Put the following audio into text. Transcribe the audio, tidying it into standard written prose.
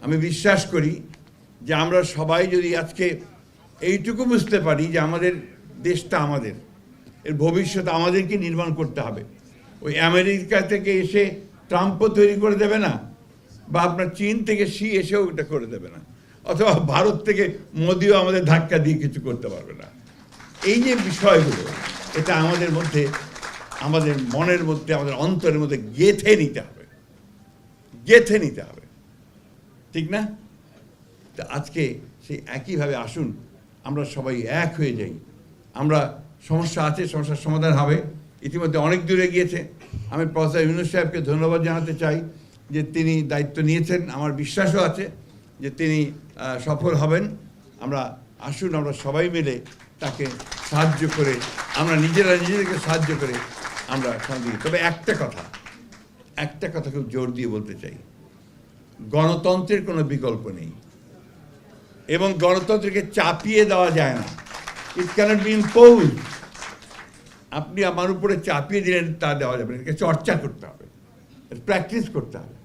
আমি বিশ্বাস করি যে আমরা সবাই যদি আজকে এইটুকু বুঝতে পারি যে আমাদের দেশটা আমাদের, এর ভবিষ্যৎ আমাদেরকে নির্মাণ করতে হবে। ওই আমেরিকা থেকে এসে ট্রাম্পও তৈরি করে দেবে না, বা আপনার চীন থেকে শি এসেও এটা করে দেবে না, অথবা ভারত থেকে মোদিও আমাদের ধাক্কা দিয়ে কিছু করতে পারবে না। এই যে বিষয়গুলো, এটা আমাদের মধ্যে, আমাদের মনের মধ্যে, আমাদের অন্তরের মধ্যে গেঁথে নিতে হবে, গেঁথে নিতে হবে, ঠিক না? তা আজকে সেই একইভাবে আসুন আমরা সবাই এক হয়ে যাই। আমরা সমস্যা আছে, সমস্যার সমাধান হবে। ইতিমধ্যে অনেক দূরে গিয়েছে। আমি প্রফেসর ইউনূস সাহেবকে ধন্যবাদ জানাতে চাই যে তিনি দায়িত্ব নিয়েছেন। আমার বিশ্বাসও আছে যে তিনি সফল হবেন। আমরা আসুন আমরা সবাই মিলে তাকে সাহায্য করে, আমরা নিজেদেরকে সাহায্য করে আমরা শান্তি। তবে একটা কথা খুব জোর দিয়ে বলতে চাই, গণতন্ত্রের কোনো বিকল্প নেই এবং গণতন্ত্রকে চাপিয়ে দেওয়া যায় না। ইট ক্যানট বি ইম্পোজড। আপনি আমার উপরে চাপিয়ে দিলেন তা দেওয়া যাবে না। এটাকে চর্চা করতে হবে, প্র্যাকটিস করতে হবে।